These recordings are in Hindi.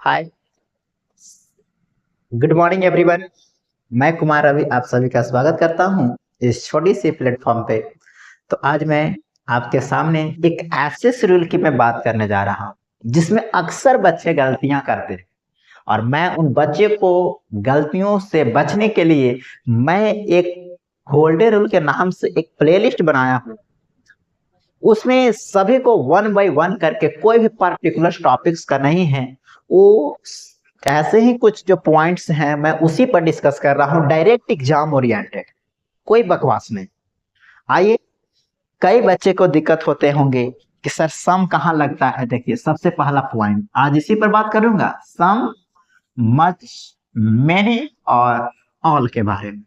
हाय, गुड मॉर्निंग एवरीवन। मैं कुमार रवि आप सभी का स्वागत करता हूं इस छोटी सी प्लेटफॉर्म पे। तो आज मैं आपके सामने एक ऐसे शेड्यूल की मैं बात करने जा रहा हूं जिसमें अक्सर बच्चे गलतियां करते हैं और मैं उन बच्चे को गलतियों से बचने के लिए मैं एक गोल्डन रूल के नाम से एक प्लेलिस्ट बनाया हूं। उसमें सभी को वन बाय वन करके कोई भी पर्टिकुलर टॉपिक्स का नहीं है, वो ऐसे ही कुछ जो पॉइंट्स हैं मैं उसी पर डिस्कस कर रहा हूँ, डायरेक्ट एग्जाम ओरिएंटेड, कोई बकवास नहीं। आइए, कई बच्चे को दिक्कत होते होंगे कि सर सम कहाँ लगता है। देखिए, सबसे पहला पॉइंट आज इसी पर बात करूंगा, सम, मच, मेनी और ऑल के बारे में।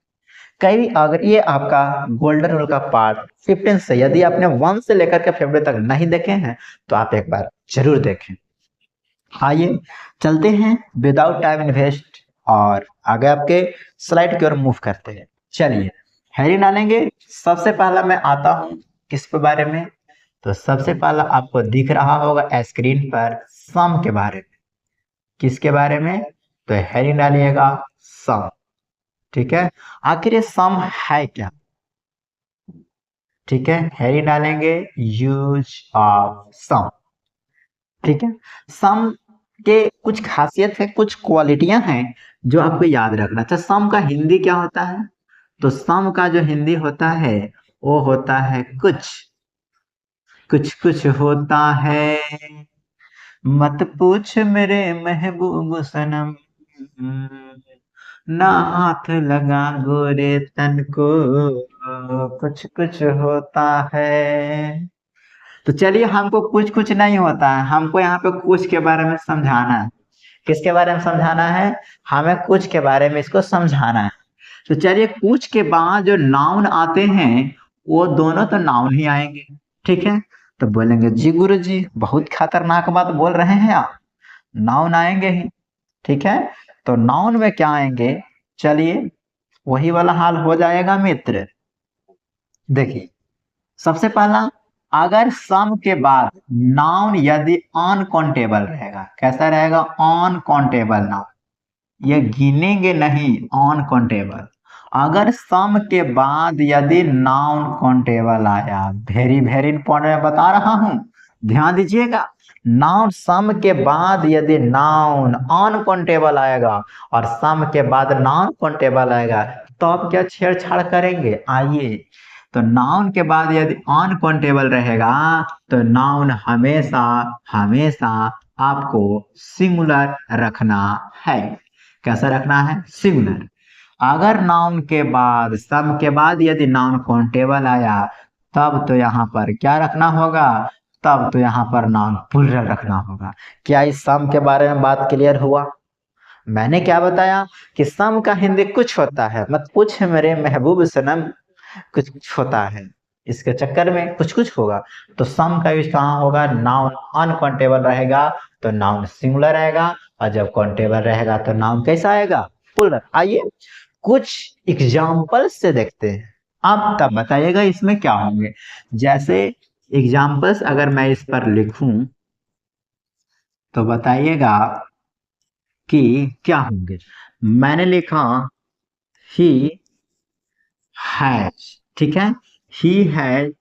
कई अगर ये आपका गोल्डन रूल का पार्ट 15 से यदि आपने 1 से लेकर के 50 तक नहीं देखे हैं तो आप एक बार जरूर देखें। आइए चलते हैं विदाउट टाइम इन्वेस्ट और आगे आपके स्लाइड की ओर मूव करते हैं। चलिए हेडिंग डालेंगे। सबसे पहला मैं आता हूं किस पे बारे में, तो सबसे पहला आपको दिख रहा होगा स्क्रीन पर सम के बारे में। किसके बारे में? तो हेडिंग डालिएगा सम। ठीक है, आखिर ये सम है क्या? ठीक है, हेडिंग डालेंगे यूज ऑफ सम। ठीक है, सम के कुछ खासियत है, कुछ क्वालिटियां हैं जो आपको याद रखना। अच्छा, सम का हिंदी क्या होता है? तो सम का जो हिंदी होता है वो होता है कुछ कुछ कुछ होता है, मत पूछ मेरे महबूब सनम, ना हाथ लगा गोरे तन को, कुछ कुछ होता है। तो चलिए, हमको कुछ कुछ नहीं होता है, हमको यहाँ पे कुछ के बारे में समझाना है। किसके बारे में समझाना है? हमें कुछ के बारे में इसको समझाना है। तो चलिए, कुछ के बाद जो नाउन आते हैं वो दोनों तो नाउन ही आएंगे। ठीक है, तो बोलेंगे जी गुरु जी बहुत खतरनाक बात बोल रहे हैं आप, नाउन आएंगे ही। ठीक है, तो नाउन में क्या आएंगे? चलिए, वही वाला हाल हो जाएगा मित्र। देखिए, सबसे पहला, अगर सम के बाद नाउन यदि अनकाउंटेबल रहेगा, कैसा रहेगा? अनकाउंटेबल नाउन, ये गिनेंगे नहीं, अनकाउंटेबल। अगर सम के बाद यदि नाउन काउंटेबल आया, वेरी वेरी इंपॉर्टेंट बता रहा हूं, ध्यान दीजिएगा। नाउन सम के बाद यदि नाउन अनकाउंटेबल आएगा और सम के बाद नॉन काउंटेबल आएगा तो आप क्या छेड़छाड़ करेंगे? आइए, तो नाउन के बाद यदि अनकाउंटेबल रहेगा तो नाउन हमेशा हमेशा आपको सिंगुलर रखना है। कैसा रखना है? सिंगुलर। अगर नाउन के बाद सम के बाद यदि नाउन काउंटेबल आया तब तो यहाँ पर क्या रखना होगा? तब तो यहाँ पर नाउन प्लूरल रखना होगा। क्या इस सम के बारे में बात क्लियर हुआ? मैंने क्या बताया कि सम का हिंदी कुछ होता है, मत पूछ मेरे महबूब सनम, कुछ कुछ होता है। इसके चक्कर में कुछ कुछ होगा। तो सम का यूज कहाँ होगा? नाउन अनकाउंटेबल रहेगा तो नाउन सिंगुलर आएगा, और जब काउंटेबल रहेगा तो नाउन कैसा आएगा? प्लूरल। आइए कुछ एग्जाम्पल से देखते हैं, आप तब बताइएगा इसमें क्या होंगे। जैसे एग्जाम्पल्स अगर मैं इस पर लिखूं तो बताइएगा कि क्या होंगे। मैंने लिखा ही हैज। ठीक है, he has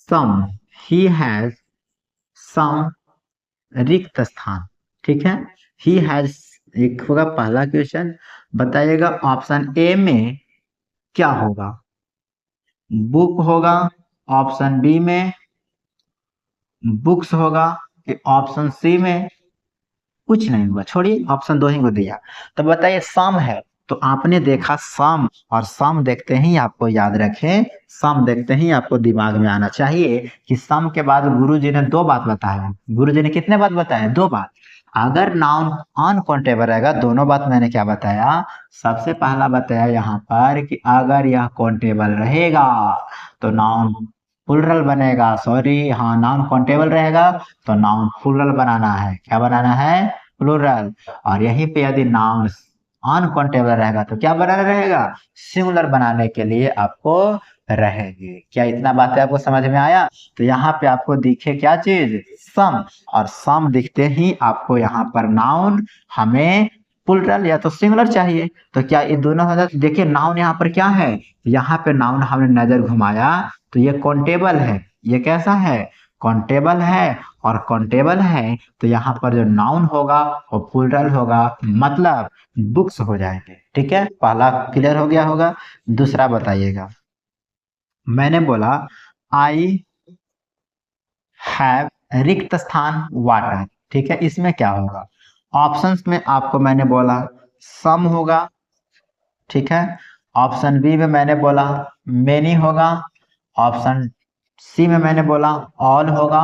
some, he has some रिक्त स्थान। ठीक है, ही हैज एक होगा पहला क्वेश्चन। बताइएगा ऑप्शन ए में क्या होगा? बुक होगा, ऑप्शन बी में बुक्स होगा, कि ऑप्शन सी में कुछ नहीं होगा। छोड़िए, ऑप्शन दो ही को दिया। तो बताइए सम है, तो आपने देखा सम, और सम देखते ही आपको याद रखें, सम देखते ही आपको दिमाग में आना चाहिए कि सम के बाद गुरुजी ने दो बात बताया। गुरुजी ने कितने बात बताए? दो बात। अगर नाउन अनकाउंटेबल रहेगा, दोनों बात मैंने क्या बताया? सबसे पहला बताया यहाँ पर कि अगर यह काउंटेबल रहेगा तो नाउन प्लूरल बनेगा। सॉरी, हाँ, नाउन काउंटेबल रहेगा तो नाउन प्लूरल बनाना है। क्या बनाना है? प्लूरल। और यहीं पे यदि नाउन अनकाउंटेबल रहेगा तो क्या बनाना रहेगा? सिंगुलर बनाने के लिए आपको रहेंगे। क्या इतना बात आपको समझ में आया? तो यहाँ पे आपको दिखे क्या चीज? सम। और सम दिखते ही आपको यहाँ पर नाउन हमें प्लूरल या तो सिंगुलर चाहिए। तो क्या ये दोनों हो जाते? देखिए नाउन यहाँ पर क्या है, यहाँ पे नाउन हमने नजर घुमाया तो ये काउंटेबल है। ये कैसा है? काउंटेबल है। और काउंटेबल है तो यहाँ पर जो नाउन होगा वो प्लूरल होगा, मतलब बुक्स हो जाएंगे। ठीक है, पहला क्लियर हो गया होगा। दूसरा बताइएगा, मैंने बोला आई हैव रिक्त स्थान वाटर। ठीक है, इसमें क्या होगा? ऑप्शंस में आपको मैंने बोला सम होगा। ठीक है, ऑप्शन बी में मैंने बोला मेनी होगा। ऑप्शन सी में मैंने बोला ऑल होगा।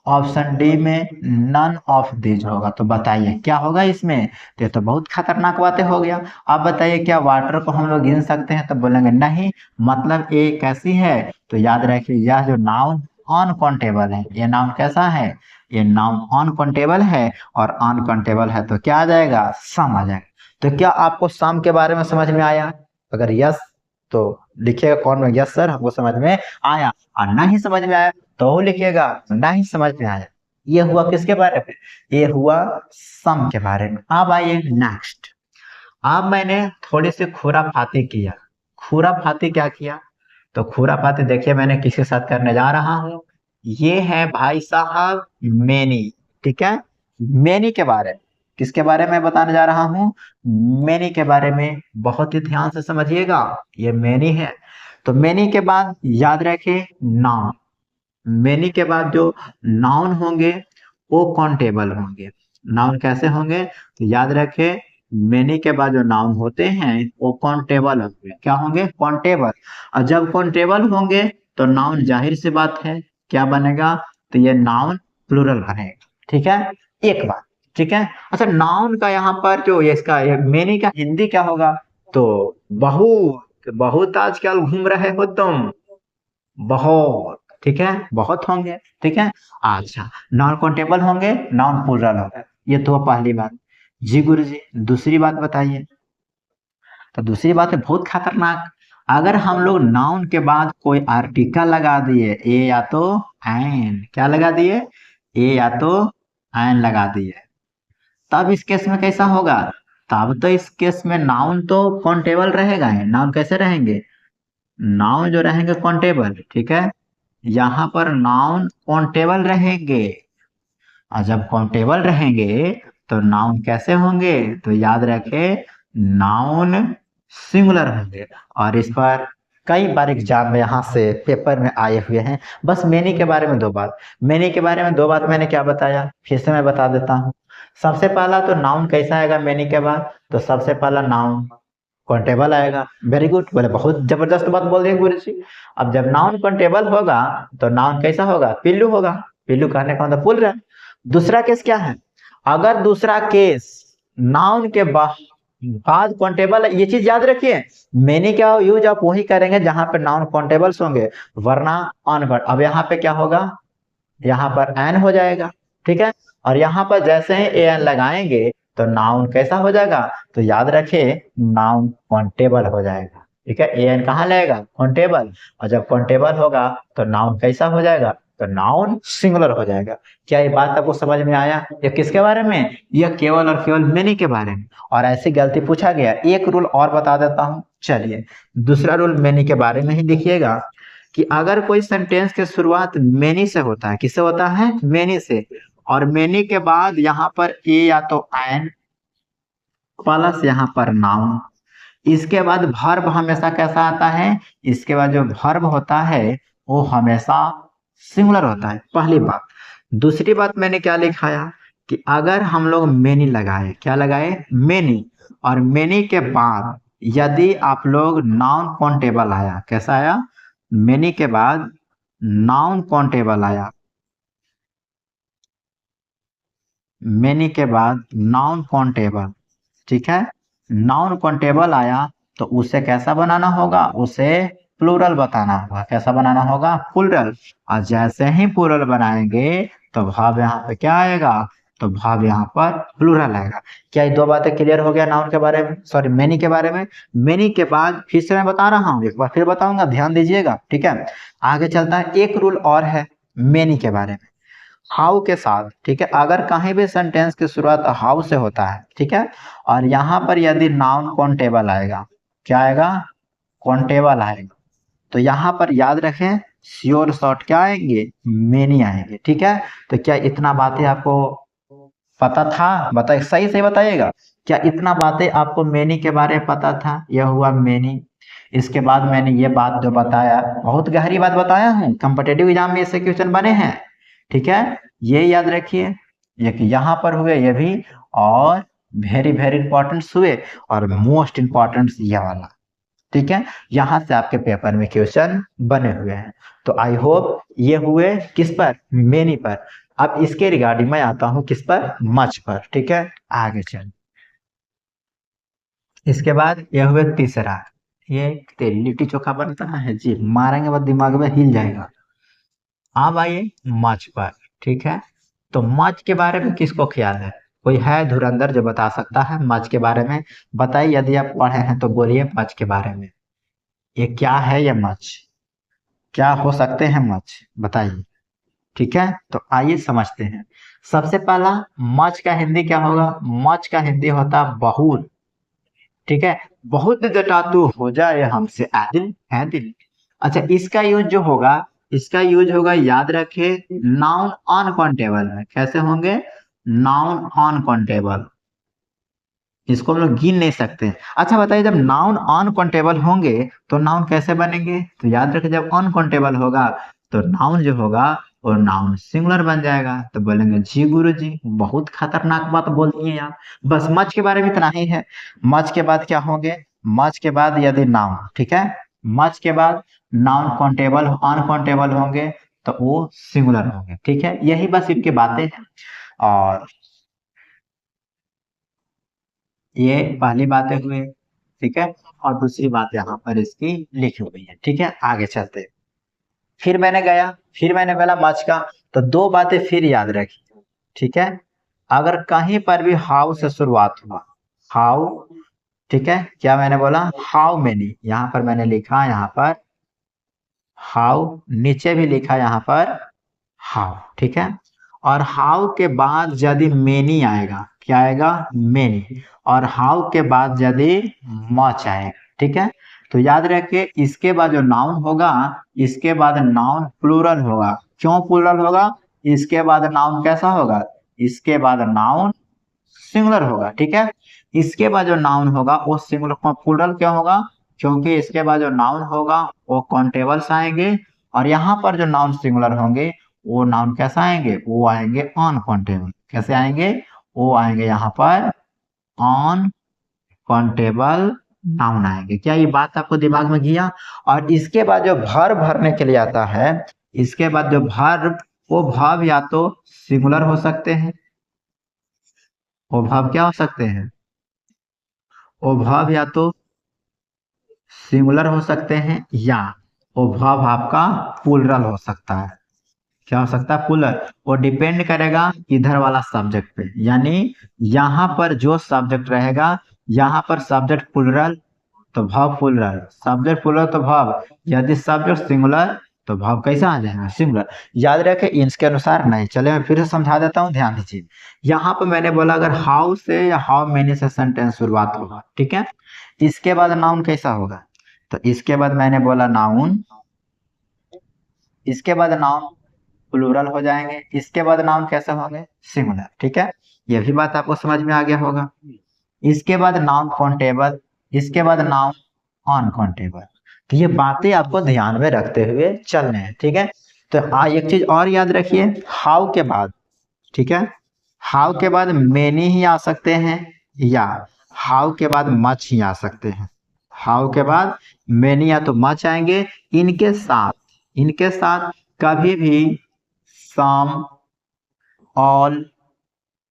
ऑप्शन डी में नन ऑफ दिस होगा। तो बताइए क्या होगा इसमें? तो ये तो बहुत खतरनाक बातें हो गया। अब बताइए क्या वाटर को हम लोग गिन सकते हैं? तो बोलेंगे नहीं। मतलब ये कैसी है? तो याद रखिए यह जो नाउन अनकाउंटेबल है, ये नाउन कैसा है? ये नाउन अनकाउंटेबल है। और अनकाउंटेबल है तो क्या आ जाएगा? सम आ जाएगा। तो क्या आपको सम के बारे में समझ में आया? अगर यस तो लिखिएगा कौन में यस सर हमको समझ में आया, और नहीं समझ में आया तो लिखिएगा नहीं समझ में आया। ये हुआ किसके बारे में? ये हुआ सम के बारे में। अब आइए नेक्स्ट। अब मैंने थोड़ी सी खुराफाती किया। खुराफाती क्या किया? तो खुराफाती देखिए मैंने किसके साथ करने जा रहा हूँ। ये है भाई साहब मेनी। ठीक है, मेनी के बारे में। किसके बारे में बताने जा रहा हूँ? मेनी के बारे में। बहुत ही ध्यान से समझिएगा, ये मेनी है। तो मेनी के बाद याद रखिए नाउन। मेनी के बाद जो नाउन होंगे वो काउंटेबल होंगे। नाउन कैसे होंगे? तो याद रखें मेनी के बाद जो नाउन होते हैं वो काउंटेबल होंगे। क्या होंगे? काउंटेबल। और जब काउंटेबल होंगे तो नाउन जाहिर सी बात है क्या बनेगा? तो ये नाउन प्लूरल बनेगा। ठीक है, एक बात। ठीक है, अच्छा नाउन का यहाँ पर जो ये इसका मेनी का हिंदी क्या होगा? तो बहुत बहुत आजकल घूम रहे हो तुम, बहुत। ठीक है, बहुत होंगे। ठीक है, अच्छा नॉन काउंटेबल होंगे, नॉन प्लूरल होगा। ये तो पहली बात। जी गुरु जी दूसरी बात बताइए। तो दूसरी बात है बहुत खतरनाक। अगर हम लोग नाउन के बाद कोई आर्टिकल लगा दिए, ए या तो एन, क्या लगा दिए? ए या तो एन लगा दिए, तब इस केस में कैसा होगा? तब तो इस केस में नाउन तो काउंटेबल रहेगा ही। नाउन कैसे रहेंगे? नाउन जो रहेंगे काउंटेबल। ठीक है, यहाँ पर नाउन काउंटेबल रहेंगे। और जब काउंटेबल रहेंगे तो नाउन कैसे होंगे? तो याद रखे नाउन सिंगुलर होंगे। और इस पर कई बार एग्जाम में यहाँ से पेपर में आए हुए हैं। बस मेनी के बारे में दो बात। मेनी के बारे में दो बात मैंने क्या बताया फिर से मैं बता देता हूँ। सबसे पहला तो नाउन कैसा आएगा मेनी के बाद? तो सबसे पहला नाउन काउंटेबल आएगा। वेरी गुड, बोले बहुत जबरदस्त बात बोल दिए गुरु जी। अब जब नाउन काउंटेबल होगा तो नाउन कैसा होगा? पिल्लू होगा। पिल्लू कहने का मतलब पुल रहा है। दूसरा केस क्या है? अगर दूसरा केस नाउन के बाद काउंटेबल, ये चीज याद रखिए मैंने क्या यूज आप वही करेंगे जहां पे नाउन काउंटेबल्स होंगे, वरना अनकाउंट। अब यहाँ पे क्या होगा? यहाँ पर एन हो जाएगा। ठीक है, और यहाँ पर जैसे ही ए एन लगाएंगे तो नाउन कैसा हो जाएगा? तो याद रखे नाउन काउंटेबल हो जाएगा। ठीक है, ए एन कहाँ लगेगा? काउंटेबल। और जब काउंटेबल होगा तो नाउन कैसा हो जाएगा? तो नाउन सिंगुलर हो जाएगा। क्या ये बात आपको समझ में आया? ये किसके बारे में? यह केवल और केवल मेनी के बारे में। और ऐसी गलती पूछा गया, एक रूल और बता देता हूँ। चलिए दूसरा रूल मेनी के बारे में ही देखिएगा कि अगर कोई सेंटेंस की शुरुआत मेनी से होता है, किससे होता है? मेनी से। और मेनी के बाद यहाँ पर ए या तो एन प्लस यहाँ पर नाउन, इसके बाद वर्ब हमेशा कैसा आता है? इसके बाद जो वर्ब होता है वो हमेशा सिंगुलर होता है, पहली बात। दूसरी बात मैंने क्या लिखाया कि अगर हम लोग मेनी लगाए, क्या लगाए? मेनी। और मेनी के बाद यदि आप लोग नाउन काउंटेबल आया, कैसा आया? मेनी के बाद नाउन काउंटेबल आया, मेनी के बाद नाउन काउंटेबल। ठीक है, नाउन काउंटेबल आया तो उसे कैसा बनाना होगा? उसे प्लूरल बताना होगा। कैसा बनाना होगा? प्लूरल। और जैसे ही प्लूरल बनाएंगे तो भाव यहाँ पे क्या आएगा? तो भाव यहाँ पर प्लूरल आएगा। क्या ये दो बातें क्लियर हो गया नाउन के बारे में, सॉरी मेनी के बारे में। मेनी के बाद फिर से मैं बता रहा हूँ, एक बार फिर बताऊंगा, ध्यान दीजिएगा, ठीक है। आगे चलता है, एक रूल और है मेनी के बारे में, हाउ के साथ, ठीक है। अगर कहीं भी सेंटेंस की शुरुआत हाउ से होता है, ठीक है, और यहाँ पर यदि नाउन काउंटेबल आएगा, क्या आएगा, काउंटेबल आएगा, तो यहाँ पर याद रखें श्योर शॉर्ट क्या आएंगे, मेनी आएंगे, ठीक है। तो क्या इतना बातें आपको पता था, बताइए, सही से बताइएगा, क्या इतना बातें आपको मेनी के बारे में पता था, यह हुआ मेनी। इसके बाद मैंने ये बात जो बताया, बहुत गहरी बात बताया है, कॉम्पिटिटिव एग्जाम में इससे क्वेश्चन बने हैं, ठीक है। ये याद रखिए, ये कि यहाँ पर हुए ये भी, और वेरी वेरी इंपॉर्टेंट हुए, और मोस्ट इंपॉर्टेंट ये वाला, ठीक है। यहाँ से आपके पेपर में क्वेश्चन बने हुए हैं। तो आई होप ये हुए किस पर, मेनी पर। अब इसके रिगार्डिंग मैं आता हूं किस पर, मच पर, ठीक है। आगे चल, इसके बाद यह हुए तीसरा, ये तेरी लिट्टी चोखा बनता है जी, मारेंगे बाद दिमाग में हिल जाएगा। अब आइए मच पर, ठीक है। तो मच के बारे में किसको ख्याल है, कोई है धुरंधर जो बता सकता है मच के बारे में, बताइए, यदि आप पढ़े हैं तो बोलिए मच के बारे में, ये क्या है, ये मच क्या हो सकते हैं मच, बताइए, ठीक है। तो आइए समझते हैं। सबसे पहला, मच का हिंदी क्या होगा, मच का हिंदी होता बहुत, ठीक है। बहुत जटातु हो जाए हमसे आदिल है दिल। अच्छा, इसका यूज जो होगा, इसका यूज होगा, याद रखे, नाउन अनकाउंटेबल में, कैसे होंगे, नाउन अनकाउंटेबल, इसको हम लोग गिन नहीं सकते। अच्छा बताइए, जब नाउन अनकाउंटेबल होंगे तो नाउन कैसे बनेंगे, तो याद रखें जब अनकाउंटेबल होगा तो नाउन जो होगा वो नाउन सिंगुलर बन जाएगा, तो बोलेंगे जी गुरु जी, बहुत खतरनाक बात बोल दिए आप। बस मच के बारे में इतना ही है। मच के बाद क्या होंगे, मच के बाद यदि नाउन, ठीक है, मच के बाद नाउन काउंटेबल अनकाउंटेबल होंगे तो वो सिंगुलर होंगे, ठीक है। यही बस इनकी बातें हैं। और ये पहली बातें हुई, ठीक है। और दूसरी बात यहाँ पर इसकी लिखी हुई है, ठीक है। आगे चलते, फिर मैंने गया, फिर मैंने बोला मच का, तो दो बातें फिर याद रखी, ठीक है। अगर कहीं पर भी हाउ से शुरुआत हुआ, हाउ, ठीक है, क्या मैंने बोला, हाउ मेनी, यहाँ पर मैंने लिखा, यहाँ पर हाउ, नीचे भी लिखा यहाँ पर हाउ, ठीक है। और हाउ के बाद यदि मेनी आएगा, क्या आएगा, मेनी, और हाउ के बाद यदि मच आएगा, ठीक है। तो याद रखिए, इसके बाद जो नाउन होगा, इसके बाद नाउन प्लूरल होगा। क्यों प्लूरल होगा, इसके बाद नाउन कैसा होगा, इसके बाद नाउन सिंगुलर होगा, ठीक है। इसके बाद जो नाउन होगा वो सिंगुलर, प्लूरल क्यों होगा, क्योंकि इसके बाद जो नाउन होगा वो काउंटेबल्स आएंगे, और यहाँ पर जो नाउन सिंगुलर होंगे वो नाउन कैसा आएंगे, वो आएंगे अनकाउंटेबल, कैसे आएंगे, वो आएंगे यहाँ पर अनकाउंटेबल नाउन आएंगे। क्या ये बात आपको दिमाग में गया। और इसके बाद जो वर्ब भरने के लिए आता है, इसके बाद जो वर्ब, वो वर्ब या तो सिंगुलर हो सकते हैं, वो वर्ब क्या हो सकते हैं, वो वर्ब या तो सिंगुलर हो सकते हैं, या वो वर्ब आपका प्लूरल हो सकता है। क्या हो सकता है, प्लूरल। वो डिपेंड करेगा इधर वाला सब्जेक्ट पे, यानी यहाँ पर जो सब्जेक्ट रहेगा, यहाँ पर सब्जेक्ट प्लूरल तो वर्ब प्लूरल, सब्जेक्ट प्लूरल तो वर्ब, यदि सब्जेक्ट सिंगुलर तो वर्ब कैसा आ जाएगा, सिंगुलर। याद रखें इसके अनुसार नहीं, चले मैं फिर से समझा देता हूँ, ध्यान दीजिए। यहाँ पर मैंने बोला अगर हाउ से या हाउ मेनी से सेंटेंस शुरुआत होगा, ठीक है। इसके बाद नाउन कैसा होगा, तो इसके बाद मैंने बोला नाउन, इसके बाद नाउन प्लूरल हो जाएंगे, इसके बाद नाउन कैसे होंगे, सिंगुलर, ठीक है। ये भी बात आपको समझ में आ गया होगा। इसके बाद नाउन काउंटेबल, इसके बाद नाउन अनकाउंटेबल। तो ये बातें आपको ध्यान में रखते हुए चलने हैं, ठीक है। तो एक चीज और याद रखिए, हाउ के बाद, ठीक है, हाउ के बाद मेनी ही आ सकते हैं, या हाउ के बाद मच ही आ सकते हैं। हाउ के बाद मेनी या तो मच आएंगे, इनके साथ, इनके साथ कभी भी सम, ऑल,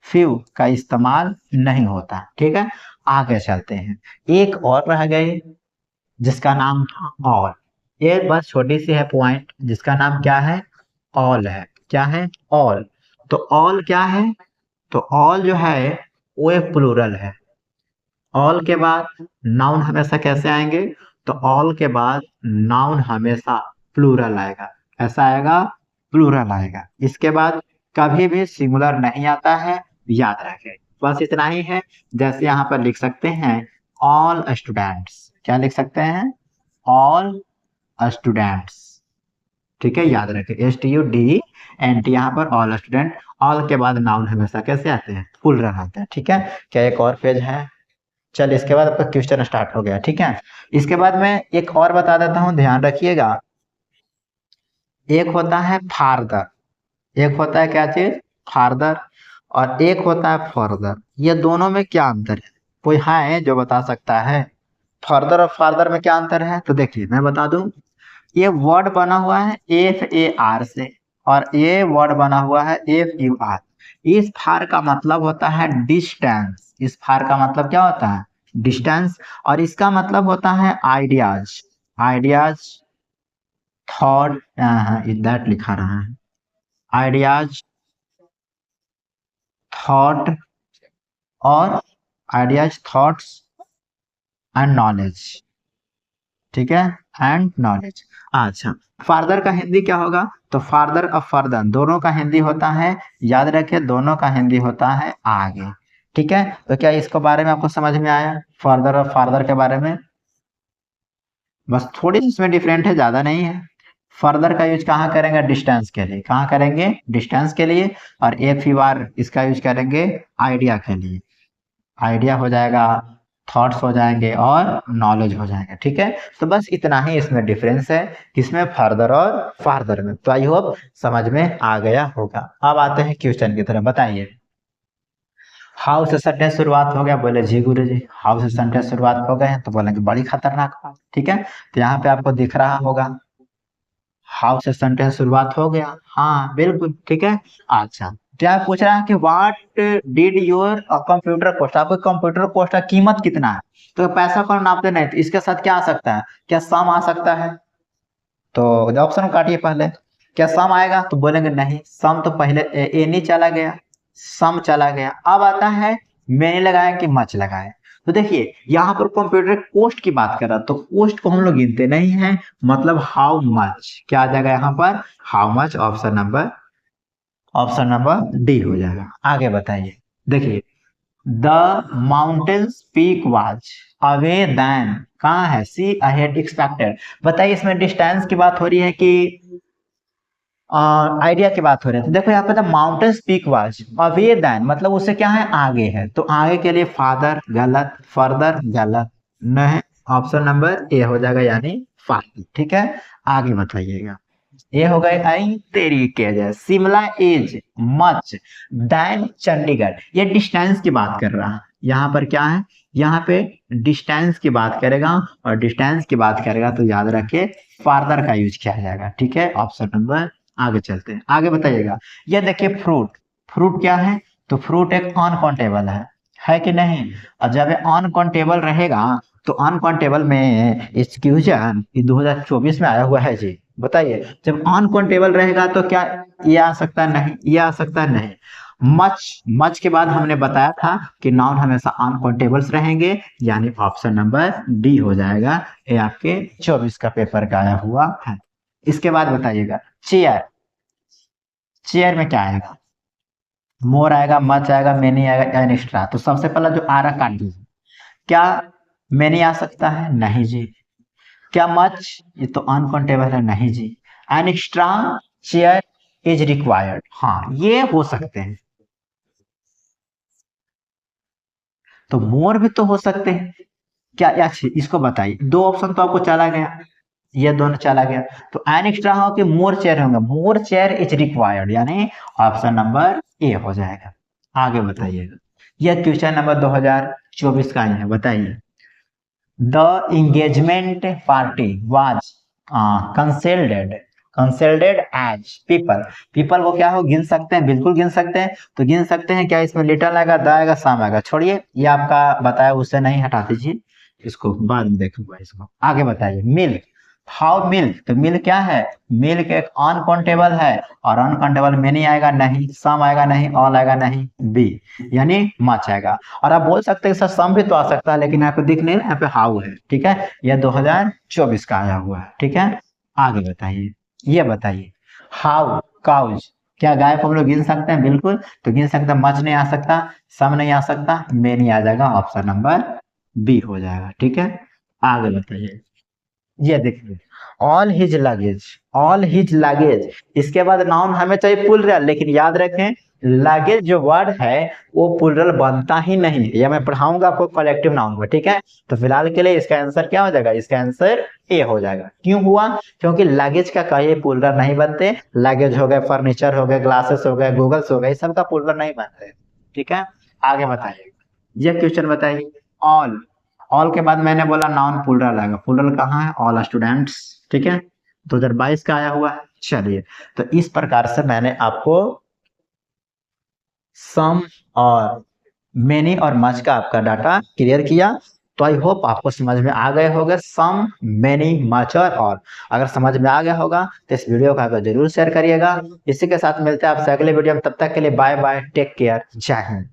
फ्यू का इस्तेमाल नहीं होता, ठीक है। आगे चलते हैं, एक और रह गए जिसका नाम था ऑल। ये बस छोटी सी है पॉइंट, जिसका नाम क्या है, ऑल है, क्या है, ऑल। तो ऑल क्या है, तो ऑल जो है वो एक प्लूरल है। ऑल के बाद नाउन हमेशा कैसे आएंगे? तो ऑल के बाद नाउन हमेशा प्लूरल आएगा। ऐसा आएगा, प्लूरल आएगा। इसके बाद कभी भी सिंगुलर नहीं आता है, याद रखें। बस इतना ही है। जैसे यहाँ पर लिख सकते हैं ऑल स्टूडेंट्स, क्या लिख सकते हैं? All students. ठीक है, याद रखें STUDENT, यहाँ पर ऑल स्टूडेंट। ऑल के बाद नाउन हमेशा कैसे आते हैं? प्लूरल आते हैं। ठीक है, क्या एक और पेज है? चलिए, इसके बाद आपका क्वेश्चन स्टार्ट हो गया। ठीक है, इसके बाद मैं एक और बता देता हूँ, ध्यान रखिएगा। एक होता है फार्दर, एक होता है क्या चीज? फार्दर। और एक होता है फर्दर। ये दोनों में क्या अंतर है? कोई है जो बता सकता है? फर्दर और फार्दर में क्या अंतर है? तो देखिए मैं बता दूं। ये वर्ड बना हुआ है FAR से, और ये वर्ड बना हुआ है FUR। इस फार का मतलब होता है डिस्टेंस। इस फार का मतलब क्या होता है? डिस्टेंस। और इसका मतलब होता है आइडियाज। आइडियाज, थॉट, दैट लिखा रहा है। आइडियाज, थॉट, और आइडियाज, थॉट्स एंड नॉलेज। ठीक है, एंड नॉलेज। अच्छा, फार्दर का हिंदी क्या होगा? तो फार्दर और फर्दर दोनों का हिंदी होता है, याद रखिए, दोनों का हिंदी होता है आगे। ठीक है, तो क्या इसके बारे में आपको समझ में आया? फर्दर और फार्दर के बारे में। बस थोड़ी सी इसमें डिफरेंट है, ज्यादा नहीं है। फर्दर का यूज कहाँ करेंगे? डिस्टेंस के लिए। कहाँ करेंगे? डिस्टेंस के लिए। और FUR इसका यूज करेंगे आइडिया के लिए। आइडिया हो जाएगा, थॉट्स हो जाएंगे, और नॉलेज हो जाएगा। ठीक है, तो बस इतना ही इसमें डिफरेंस है, किसमें? फर्दर और फार्दर में। तो आई होप समझ में आ गया होगा। अब आते हैं क्वेश्चन की तरफ। बताइए, हाउ से सेंटेंस शुरुआत हो गया? बोले जी गुरु जी, हाउ से सेंटेंस शुरुआत हो गए हैं, तो बोलेंगे बड़ी खतरनाक बात। ठीक है, तो यहाँ पे आपको दिख रहा होगा हाउ से सेंटेंस शुरुआत हो गया। हाँ बिल्कुल, ठीक है। अच्छा, क्या पूछ रहा है कि what did your computer cost? आपके कंप्यूटर कॉस्ट का कीमत कितना है? तो पैसा कौन नापते नहीं, तो इसके साथ क्या आ सकता है? क्या सम आ सकता है? तो ऑप्शन काटिए पहले। क्या सम आएगा? तो बोलेंगे नहीं, सम तो पहले एनी चला गया, सम चला गया। अब आता है मैंने लगाया कि मच लगाए। तो देखिए यहाँ पर कंप्यूटर कोस्ट की बात कर रहा, तो कोस्ट को हम लोग गिनते नहीं है, मतलब हाउ मच। क्या आ जाएगा यहाँ पर? How much. Option number D हो जाएगा। आगे बताइए, देखिए the mountains peak was away then, कहाँ है? See ahead expected. बताइए इसमें डिस्टेंस की बात हो रही है कि आइडिया की बात हो रही है? तो देखो यहाँ पे the mountains peak was away then, मतलब उससे क्या है? आगे है। तो आगे के लिए फादर गलत, फर्दर गलत, नहीं। ऑप्शन नंबर ए हो जाएगा, यानी फादर। ठीक है, आगे बताइएगा। ये हो गए आई तेरी के जैसे Shimla is much than Chandigarh. ये डिस्टेंस की बात कर रहा है। यहाँ पर क्या है? यहाँ पे डिस्टेंस की बात करेगा, और डिस्टेंस की बात करेगा तो याद रखे फार्दर का यूज किया जाएगा। ठीक है, ऑप्शन नंबर। आगे चलते हैं, आगे बताइएगा। ये देखिए फ्रूट, फ्रूट क्या है? तो फ्रूट एक अनकाउंटेबल है कि नहीं? और जब अनकाउंटेबल रहेगा, तो अनकाउंटेबल में एक्सक्यूजन 2024 में आया हुआ है जी। बताइए, जब अनकाउंटेबल रहेगा तो क्या ये आ सकता है? नहीं, ये आ सकता है? नहीं। मच, मच के बाद हमने बताया था कि नाउन हमेशा अनकाउंटेबल्स रहेंगे, यानी ऑप्शन नंबर डी हो जाएगा। ये आपके 24 का पेपर का आया हुआ है। इसके बाद बताइएगा चेयर, चेयर में क्या आएगा? मोर आएगा, मच आएगा, मेनी आएगा, एन एक्स्ट्रा। तो सबसे पहला जो आ रहा काट दीजिए। क्या मेनी आ सकता है? नहीं जी। क्या मच? ये तो अनकाउंटेबल है, नहीं जी। An extra chair is required, हाँ ये हो सकते हैं। तो मोर भी तो हो सकते हैं क्या? अच्छा इसको बताइए, दो ऑप्शन तो आपको चला गया, ये दोनों चला गया। तो एन एक्स्ट्रा हो कि मोर चेयर होंगे? मोर चेयर इज रिक्वायर्ड, यानी ऑप्शन नंबर ए हो जाएगा। आगे बताइएगा, यह क्वेश्चन नंबर 2024 का ही है। बताइए the engagement party was cancelled, cancelled as people. People को क्या हो? गिन सकते हैं, बिल्कुल गिन सकते हैं। तो गिन सकते हैं क्या? इसमें लिटल आएगा, द आएगा, सम आएगा। छोड़िए, ये आपका बताया उससे नहीं, हटा दीजिए, इसको बाद में देखूंगा। इसको आगे बताइए मिल्क, हाउ मिल्क, तो मिल्क क्या है, मिल्क एक अनकाउंटेबल है, और अनकाउंटेबल मेनी आएगा नहीं, सम आएगा नहीं, ऑल आएगा नहीं, बी यानी मच आएगा। और आप बोल सकते हैं सर सम भी तो आ सकता है, लेकिन यहाँ पे दिख नहीं रहा, यहाँ पे हाउ है, ठीक है, यह 2024 का आया हुआ है, ठीक है। आगे बताइए, ये बताइए हाउ काउज, क्या गाय को हम लोग गिन सकते हैं, बिल्कुल, तो गिन सकते हैं, मच नहीं आ सकता, सम नहीं आ सकता, मेनी आ जाएगा, ऑप्शन नंबर बी हो जाएगा, ठीक है। आगे बताइए, ये देखिए ऑल हिज लगेज, इसके बाद नाउन हमें चाहिए प्लूरल, लेकिन याद रखें लगेज जो वर्ड है वो प्लूरल बनता ही नहीं, या मैं पढ़ाऊंगा आपको कलेक्टिव नाउन को, ठीक है। तो फिलहाल के लिए इसका आंसर क्या हो जाएगा, इसका आंसर ए हो जाएगा। क्यों हुआ, क्योंकि लगेज का कहीं प्लूरल नहीं बनते, लगेज हो गए, फर्नीचर हो गए, ग्लासेस हो गए, गूगल्स हो गए, सबका प्लूरल नहीं बनते, ठीक है। आगे बताइए, ये क्वेश्चन बताइए ऑल के बाद मैंने बोला नाउन प्लूरल आएगा, प्लूरल कहाँ है, ऑल स्टूडेंट्स, ठीक है, 2022 का आया हुआ है। चलिए, तो इस प्रकार से मैंने आपको सम और मेनी और मच का आपका डाटा क्लियर किया। तो आई होप आपको समझ में आ गए होंगे सम, मेनी, मच और ऑल। अगर समझ में आ गया होगा तो इस वीडियो को आगे जरूर शेयर करिएगा। इसी के साथ मिलते हैं आपसे अगले वीडियो में, तब तक के लिए बाय बाय, टेक केयर, जय हिंद।